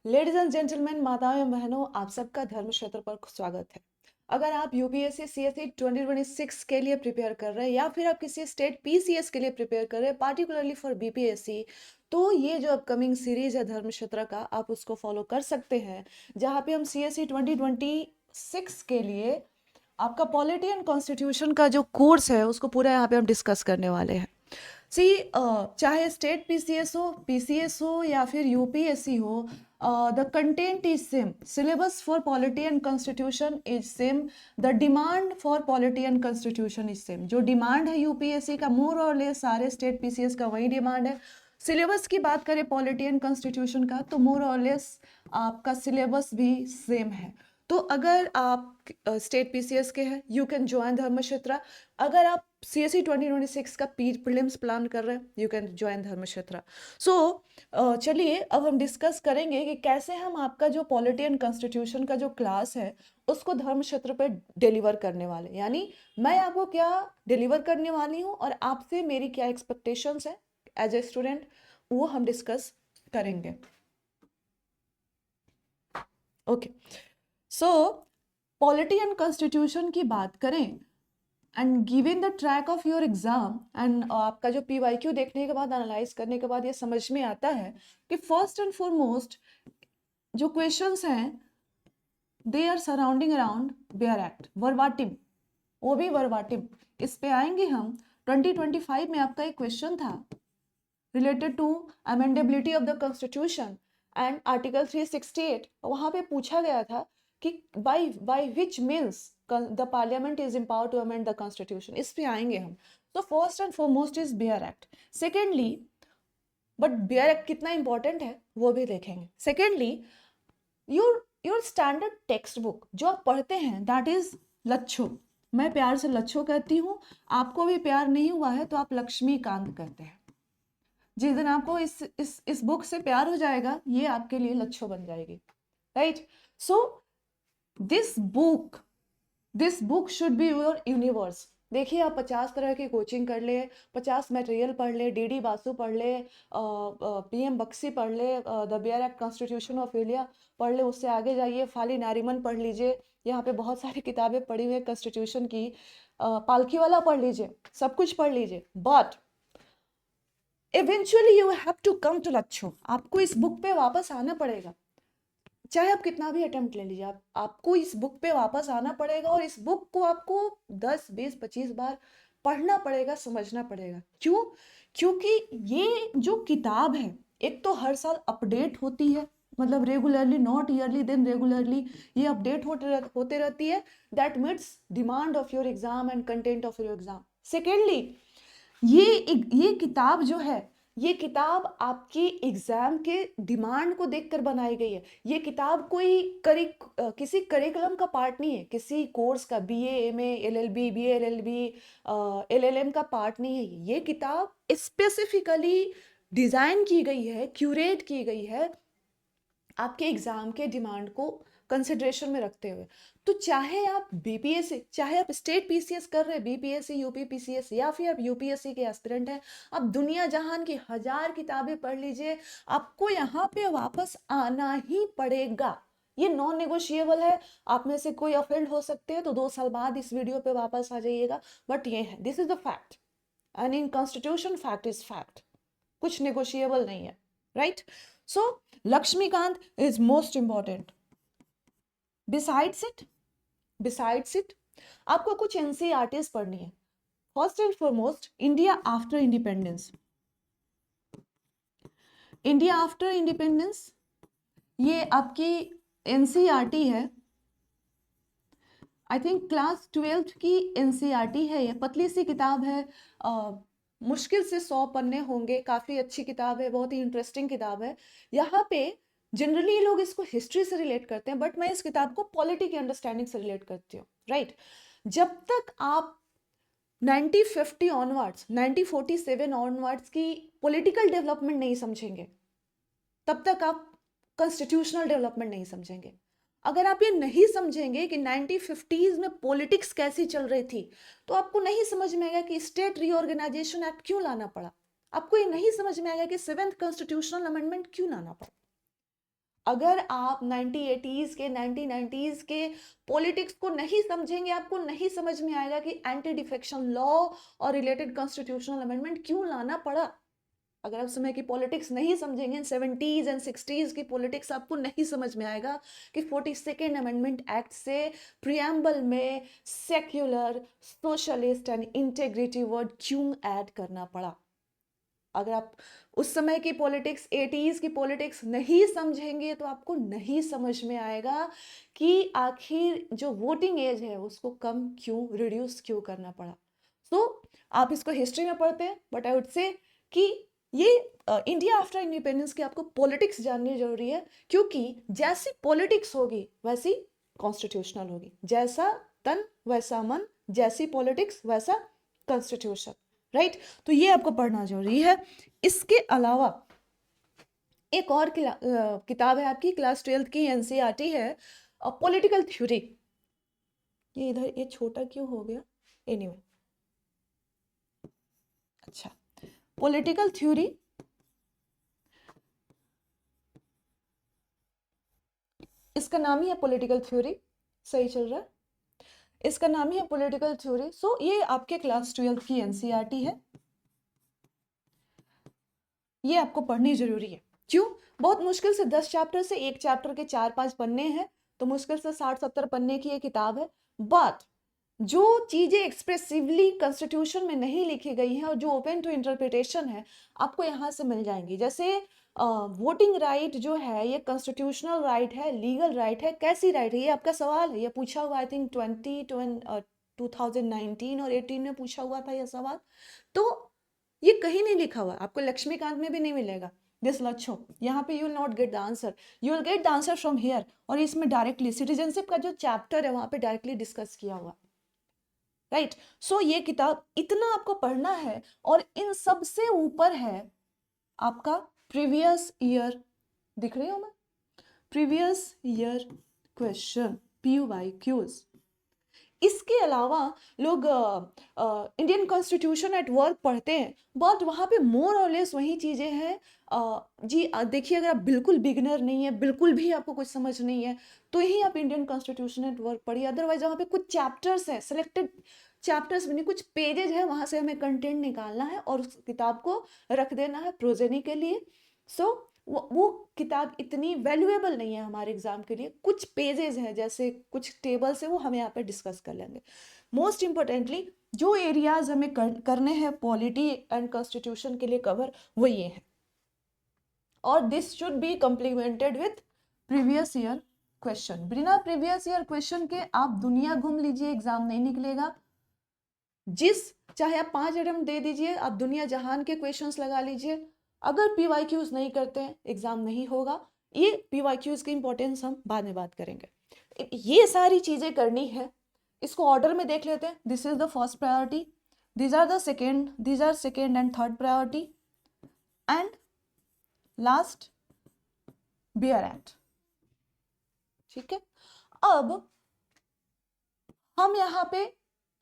Ladies and gentleman, माताओं एवं बहनों, आप सबका धर्म क्षेत्र पर स्वागत है। अगर आप यूपीएससी सीएसई 2026 के लिए प्रिपेयर कर रहे हैं या फिर आप किसी स्टेट पीसीएस के लिए प्रिपेयर कर रहे हैं, पार्टिकुलरली फॉर बीपीएससी, तो ये जो अपकमिंग सीरीज है धर्म क्षेत्र का, आप उसको फॉलो कर सकते हैं, जहाँ पे हम सीएसई 2026 के लिए आपका पॉलिटी एंड कॉन्स्टिट्यूशन का जो कोर्स है उसको पूरा यहाँ पे हम डिस्कस करने वाले हैं। सी चाहे स्टेट पीसीएस हो या फिर यूपीएससी हो, the content is same, syllabus for polity and constitution is same, the demand for polity and constitution is same. जो डिमांड है यूपीएससी का, मोर और लेस सारे स्टेट पीसीएस का वही डिमांड है। सिलेबस की बात करें पॉलिटी एंड कॉन्स्टिट्यूशन का, तो मोर और लेस आपका सिलेबस भी सेम है। तो अगर आप स्टेट पीसीएस के हैं, यू कैन ज्वाइन धर्मक्षेत्र। अगर आप सीएसई 2026 का प्रीलिम्स प्लान कर रहे हैं, यू कैन ज्वाइन धर्मक्षेत्र। सो चलिए अब हम डिस्कस करेंगे कि कैसे हम आपका जो पॉलिटी एंड कॉन्स्टिट्यूशन का जो क्लास है उसको धर्मक्षेत्र पे डिलीवर करने वाले, यानी मैं आपको क्या डिलीवर करने वाली हूँ और आपसे मेरी क्या एक्सपेक्टेशंस है एज ए स्टूडेंट, वो हम डिस्कस करेंगे। Okay, so polity and constitution की बात करें and given the track of your exam and आपका जो पीवाईक्यू देखने के बाद, एनालाइज करने के बाद ये समझ में आता है कि फर्स्ट एंड फॉरमोस्ट जो क्वेश्चंस हैं they are surrounding around bare act, verbatim, वो भी वर्बाटिम। इस पे आएंगे हम। 2025 में आपका एक क्वेश्चन था related to amendability of the constitution and article 368। वहां पे पूछा गया था कि by which means the parliament is empowered to amend the constitution. इस पे आएंगे हम। तो first and foremost is bare act. Secondly, but bare act कितना इंपॉर्टेंट है वो भी देखेंगे। Secondly, your standard text book जो आप पढ़ते हैं, दैट इज लच्छो। मैं प्यार से लच्छो कहती हूँ। आपको भी प्यार नहीं हुआ है तो आप लक्ष्मीकांत कहते हैं। जिस दिन आपको इस बुक से प्यार हो जाएगा, ये आपके लिए लच्छो बन जाएगी, right? So this book should be your universe. देखिए, आप 50 तरह की कोचिंग कर ले, 50 मटेरियल पढ़ ले, डीडी बासु पढ़ ले, पीएम बख्शी पढ़ ले, the bare act constitution of India पढ़ ले, उससे आगे जाइए फाली नारिमन पढ़ लीजिए। यहाँ पे बहुत सारी किताबें पढ़ी हुई है कॉन्स्टिट्यूशन की, पालकी वाला पढ़ लीजिए, सब कुछ पढ़ लीजिए, but eventually you have to come to लच्छो। आपको इस बुक पे वापस आना पड़ेगा, चाहे आप कितना भी अटेम्प्ट ले लीजिए, आपको इस बुक पे वापस आना पड़ेगा और इस बुक को आपको 10, 20, 25 बार पढ़ना पड़ेगा, समझना पड़ेगा। क्यों? क्योंकि ये जो किताब है, एक तो हर साल अपडेट होती है, मतलब regularly, not yearly then regularly ये अपडेट होते रहती है। That means demand of your exam and content of your exam. Secondly, ये किताब जो है, ये किताब आपकी एग्जाम के डिमांड को देखकर बनाई गई है। ये किताब कोई किसी करिकुलम का पार्ट नहीं है, किसी कोर्स का, BA, MA, LLB, BA, LLB, LLM का पार्ट नहीं है। ये किताब स्पेसिफिकली डिजाइन की गई है, क्यूरेट की गई है आपके एग्जाम के डिमांड को कंसिडरेशन में रखते हुए। तो चाहे आप बीपीएससी, चाहे आप स्टेट पीसीएस कर रहे हैं, बीपीएससी, यूपी पीसीएस, या फिर आप यूपीएससी के एस्पिरेंट हैं, आप दुनिया जहान की 1000 किताबें पढ़ लीजिए, आपको यहाँ पे वापस आना ही पड़ेगा। ये नॉन नेगोशिएबल है। आप में से कोई ऑफेंड हो सकते हैं तो 2 साल बाद इस वीडियो पे वापस आ जाइएगा, बट ये है, this is the fact and in constitution fact is fact, कुछ नेगोशिएबल नहीं है, right? So Laxmikanth is most important. Besides it आपको कुछ एनसीईआरटीज पढ़नी है। First and foremost, India after independence. India after independence ये आपकी एनसीईआरटी है। आई थिंक क्लास 12th की एनसीईआरटी है। ये पतली सी किताब है, मुश्किल से 100 पन्ने होंगे। काफी अच्छी किताब है, बहुत ही इंटरेस्टिंग किताब है। यहाँ पे जनरली लोग इसको हिस्ट्री से रिलेट करते हैं, बट मैं इस किताब को पॉलिटी की अंडरस्टैंडिंग से रिलेट करती हूँ, राइट? जब तक आप 1950 ऑनवर्ड्स, 1947 ऑनवर्ड्स की पॉलिटिकल डेवलपमेंट नहीं समझेंगे, तब तक आप कॉन्स्टिट्यूशनल डेवलपमेंट नहीं समझेंगे। अगर आप ये नहीं समझेंगे कि 1950s में पॉलिटिक्स कैसी चल रही थी, तो आपको नहीं समझ में आएगा कि स्टेट रीऑर्गेनाइजेशन एक्ट क्यों लाना पड़ा। आपको ये नहीं समझ में आएगा कि 7th कॉन्स्टिट्यूशनल अमेंडमेंट क्यों लाना पड़ा। अगर आप 1980s के 1990s के पॉलिटिक्स को नहीं समझेंगे, आपको नहीं समझ में आएगा कि एंटी डिफेक्शन लॉ और रिलेटेड कॉन्स्टिट्यूशनल अमेंडमेंट क्यों लाना पड़ा। अगर आप समय की पॉलिटिक्स नहीं समझेंगे, 70s एंड 60s की पॉलिटिक्स आपको नहीं समझ में आएगा कि 42nd अमेंडमेंट एक्ट से प्रियम्बल में secular, socialist and integrity word क्यों ऐड करना पड़ा। अगर आप उस समय की पॉलिटिक्स, 80s की पॉलिटिक्स नहीं समझेंगे तो आपको नहीं समझ में आएगा कि आखिर जो वोटिंग एज है उसको कम क्यों, रिड्यूस क्यों करना पड़ा। आप इसको हिस्ट्री में पढ़ते हैं, बट आई वुड से कि ये इंडिया आफ्टर इंडिपेंडेंस की आपको पॉलिटिक्स जाननी जरूरी है, क्योंकि जैसी पॉलिटिक्स होगी वैसी कॉन्स्टिट्यूशनल होगी। जैसा तन वैसा मन, जैसी पॉलिटिक्स वैसा कॉन्स्टिट्यूशन, राइट। तो ये आपको पढ़ना जरूरी है। इसके अलावा एक और किताब है आपकी क्लास 12th की, एनसीईआरटी है, पॉलिटिकल थ्योरी। ये इधर ये छोटा क्यों हो गया, एनीवे अच्छा, पॉलिटिकल थ्योरी, इसका नाम ही है पॉलिटिकल थ्योरी, सही चल रहा है, इसका नाम ही है पॉलिटिकल थ्योरी। सो ये आपके क्लास 12th की एनसीईआरटी है, ये आपको पढ़नी जरूरी है। क्यों? बहुत मुश्किल से 10 चैप्टर से एक चैप्टर के 4-5 पन्ने हैं, तो मुश्किल से 60-70 पन्ने की ये किताब है। बट जो चीजें एक्सप्रेसिवली कॉन्स्टिट्यूशन में नहीं लिखी गई हैं और जो ओपन टू इंटरप्रिटेशन है, आपको यहाँ से मिल जाएंगी। जैसे वोटिंग राइट जो है, ये कॉन्स्टिट्यूशनल राइट है, लीगल राइट है, कैसी राइट है, ये आपका सवाल है, ये पूछा हुआ आई थिंक 2019 और 18 में पूछा हुआ था ये सवाल। तो ये कहीं नहीं लिखा हुआ, आपको लक्ष्मीकांत में भी नहीं मिलेगा दिस लच्छो, यहाँ पे you will not get the answer, you will get the answer from here. और इसमें डायरेक्टली सिटीजनशिप का जो चैप्टर है वहां पे डायरेक्टली डिस्कस किया हुआ, राइट। सो ये किताब इतना आपको पढ़ना है, और इन सब से ऊपर है आपका प्रीवियस ईयर, दिख रही हूं मैं, प्रीवियस ईयर क्वेश्चन, PYQs। इसके अलावा लोग इंडियन कॉन्स्टिट्यूशन एट वर्क पढ़ते हैं, बट वहाँ पे मोर और लेस वही चीज़ें हैं। देखिए, अगर आप बिल्कुल बिगिनर नहीं है, बिल्कुल भी आपको कुछ समझ नहीं है, तो ही आप इंडियन कॉन्स्टिट्यूशन एट वर्क पढ़िए। अदरवाइज वहाँ पे कुछ चैप्टर्स हैं, सिलेक्टेड चैप्टर्स भी नहीं, कुछ पेजेज है, वहाँ से हमें कंटेंट निकालना है और उस किताब को रख देना है प्रोजेनी के लिए। वो किताब इतनी वैल्यूएबल नहीं है हमारे एग्जाम के लिए, कुछ पेजेस हैं, जैसे कुछ टेबल्स है, वो हमें यहाँ पे डिस्कस कर लेंगे। मोस्ट इंपॉर्टेंटली जो एरियाज हमें करने हैं पॉलिटी एंड कॉन्स्टिट्यूशन के लिए कवर, वो ये है। और this should be complemented with previous year question. बिना प्रीवियस ईयर क्वेश्चन के आप दुनिया घूम लीजिए, एग्जाम नहीं निकलेगा। चाहे आप 5 अटेम्प्ट दे दीजिए, आप दुनिया जहान के क्वेश्चंस लगा लीजिए, अगर PYQs नहीं करते हैं एग्जाम नहीं होगा। ये PYQs की इंपॉर्टेंस हम बाद में बात करेंगे। ये सारी चीजें करनी है, इसको ऑर्डर में देख लेते हैं। This is the first priority, these are second and third priority, and last bare act. ठीक है, अब हम यहाँ पे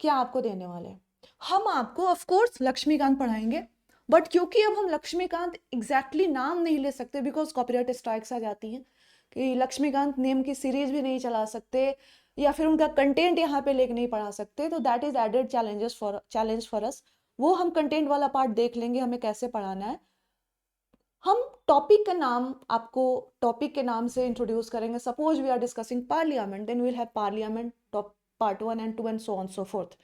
क्या आपको देने वाले हैं, हम आपको ऑफ कोर्स लक्ष्मीकांत पढ़ाएंगे, बट क्योंकि अब हम लक्ष्मीकांत एग्जैक्टली नाम नहीं ले सकते बिकॉज कॉपीराइट स्ट्राइक्स आ जाती हैं, कि लक्ष्मीकांत नेम की सीरीज भी नहीं चला सकते, या फिर उनका कंटेंट यहाँ पे लेके नहीं पढ़ा सकते, तो that is added challenge for us. वो हम कंटेंट वाला पार्ट देख लेंगे, हमें कैसे पढ़ाना है। हम टॉपिक का नाम आपको टॉपिक के नाम से इंट्रोड्यूस करेंगे। Suppose we are discussing parliament, then we will have parliament part 1 and 2 and so on so forth।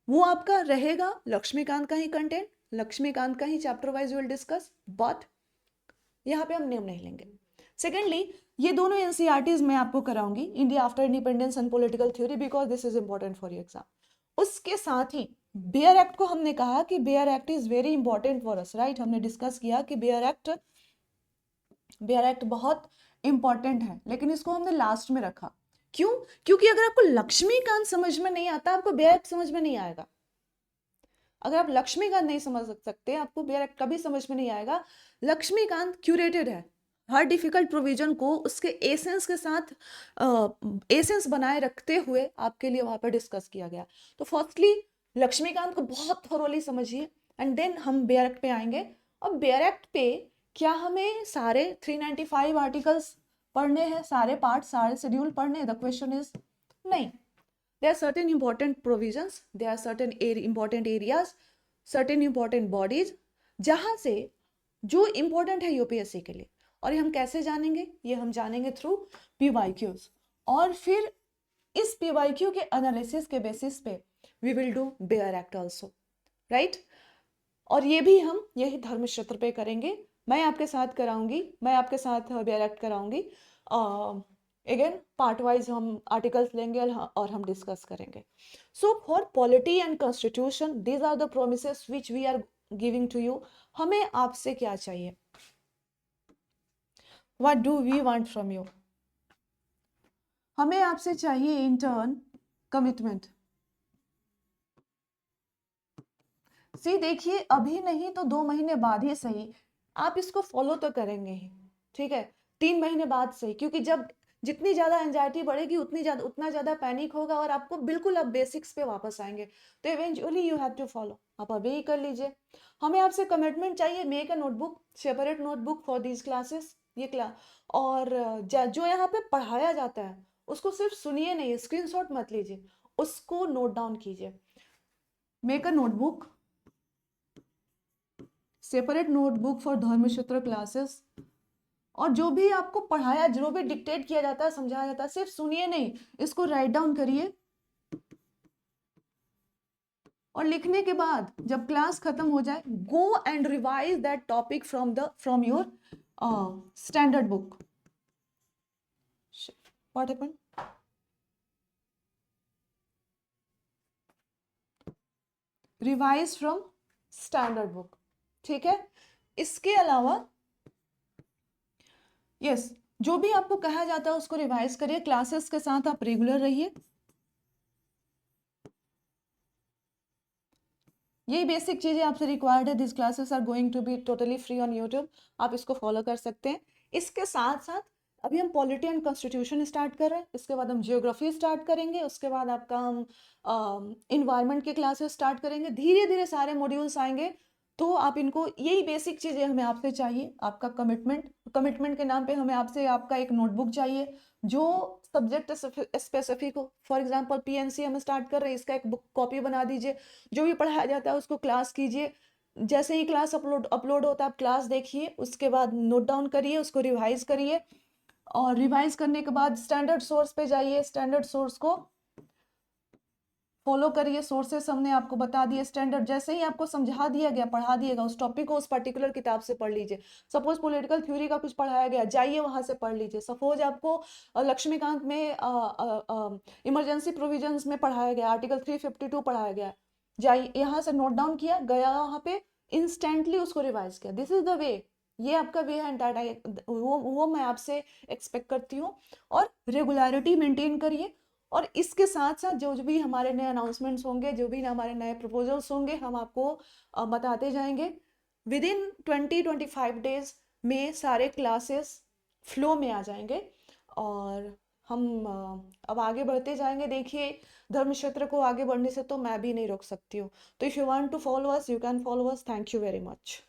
वो आपका रहेगा लक्ष्मीकांत का ही कंटेंट, लक्ष्मीकांत का ही chapter wise will discuss, but यहाँ पे हम नेम नहीं लेंगे। सेकेंडली, ये दोनों एनसीईआरटीज मैं आपको कराऊंगी, India after independence and political theory, because this is important for your exam. उसके साथ ही बेयर एक्ट को हमने कहा कि bare act is very important for us, right. हमने डिस्कस किया कि बेयर एक्ट बहुत इंपॉर्टेंट है, लेकिन इसको हमने लास्ट में रखा। क्यों? क्योंकि अगर आपको लक्ष्मीकांत समझ में नहीं आता, आपको बेयर एक्ट समझ में नहीं आएगा। अगर आप लक्ष्मीकांत नहीं समझ सकते, आपको बेयर एक्ट कभी समझ में नहीं आएगा। लक्ष्मीकांत क्यूरेटेड है, हर डिफिकल्ट प्रोविजन को उसके एसेंस के साथ एसेंस बनाए रखते हुए आपके लिए वहां पर डिस्कस किया गया। तो फर्स्टली लक्ष्मीकांत को बहुत थोरोली समझिए, एंड देन हम बेयर एक्ट पे आएंगे। और बेयर एक्ट पे क्या हमें सारे 395 आर्टिकल्स पढ़ने हैं सारे पार्ट, सारे शेड्यूल पढ़ने? द क्वेश्चन इज नहीं. There are certain important provisions, there are certain important areas, certain important bodies जहाँ से जो important है यूपीएससी के लिए. और ये हम कैसे जानेंगे? ये हम जानेंगे थ्रू PYQs. और फिर इस PYQ के एनालिसिस के बेसिस पे we will do bare act also, right? और ये भी हम यही धर्म क्षेत्र पे करेंगे. मैं आपके साथ कराऊंगी, मैं आपके साथ बेयर एक्ट कराऊंगी. अगेन पार्ट वाइज हम आर्टिकल्स लेंगे और हम डिस्कस करेंगे. So for polity and constitution these are the promises which we are giving to you. हमें आपसे क्या चाहिए? What do we want from you? हमें आपसे चाहिए इन टर्न कमिटमेंट. सी देखिए, अभी नहीं तो 2 महीने बाद ही सही, आप इसको फॉलो तो करेंगे ही, ठीक है? 3 महीने बाद सही, क्योंकि जब जितनी ज़्यादा एंजाइटी बढ़ेगी उतना ज़्यादा पैनिक होगा और आपको बिल्कुल आप बेसिक्स पे वापस आएंगे. तो eventually you have to follow. आप अभी ही कर लीजिए. हमें आपसे कमिटमेंट चाहिए. Make a notebook, separate notebook for these classes. ये क्लास और जो यहाँ पे पढ़ाया जाता है उसको सिर्फ सुनिए नहीं, स्क्रीनशॉट मत लीजिए, उसको नोट डाउन कीजिए. Make a notebook, separate notebook for धर्म क्षेत्र क्लासेस. और जो भी आपको पढ़ाया, जो भी डिक्टेट किया जाता है, समझाया जाता है, सिर्फ सुनिए नहीं, इसको राइट डाउन करिए. और लिखने के बाद जब क्लास खत्म हो जाए, go and revise that topic from your standard book. What happened? Revise from standard book, ठीक है? इसके अलावा यस, जो भी आपको कहा जाता है उसको रिवाइज करिए. क्लासेस के साथ आप रेगुलर रहिए. यही बेसिक चीजें आपसे रिक्वायर्ड है. This classes are going to be totally free on YouTube. आप इसको फॉलो कर सकते हैं. इसके साथ साथ अभी हम पॉलिटी एंड कॉन्स्टिट्यूशन स्टार्ट कर रहे हैं, इसके बाद हम जियोग्राफी स्टार्ट करेंगे, उसके बाद आपका हम इन्वायरमेंट के क्लासेस स्टार्ट करेंगे. धीरे धीरे सारे मॉड्यूल्स आएंगे. तो आप इनको, यही बेसिक चीज़ें हमें आपसे चाहिए. आपका कमिटमेंट के नाम पे हमें आपसे आपका एक नोटबुक चाहिए जो सब्जेक्ट स्पेसिफिक हो. फॉर एग्जांपल पीएनसी हम स्टार्ट कर रहे हैं, इसका एक बुक कॉपी बना दीजिए. जो भी पढ़ाया जाता है उसको क्लास कीजिए. जैसे ही क्लास अपलोड होता है आप क्लास देखिए, उसके बाद नोट डाउन करिए, उसको रिवाइज करिए. और रिवाइज करने के बाद स्टैंडर्ड सोर्स पे जाइए, स्टैंडर्ड सोर्स को फॉलो करिए. सोर्सेस हमने आपको बता दिए. स्टैंडर्ड जैसे ही आपको समझा दिया गया, पढ़ा दिएगा, उस टॉपिक को उस पर्टिकुलर किताब से पढ़ लीजिए. सपोज पॉलिटिकल थ्योरी का कुछ पढ़ाया गया, जाइए वहां से पढ़ लीजिए. सपोज आपको लक्ष्मीकांत में इमरजेंसी प्रोविजंस में पढ़ाया गया, आर्टिकल 352 पढ़ाया गया, जाइए यहाँ से नोट डाउन किया, गया वहां पे इंस्टेंटली उसको रिवाइज किया. This is the way. ये आपका वे है एंड वो मैं आपसे एक्सपेक्ट करती हूँ. और रेगुलरिटी मेंटेन करिए. और इसके साथ साथ जो भी हमारे नए अनाउंसमेंट्स होंगे, जो भी हमारे नए प्रपोजल्स होंगे, हम आपको बताते जाएंगे. विद इन 20-25 डेज में सारे क्लासेस फ्लो में आ जाएंगे और हम अब आगे बढ़ते जाएंगे. देखिए, धर्म क्षेत्र को आगे बढ़ने से तो मैं भी नहीं रोक सकती हूँ. तो if you want to follow us, you can follow us. Thank you very much.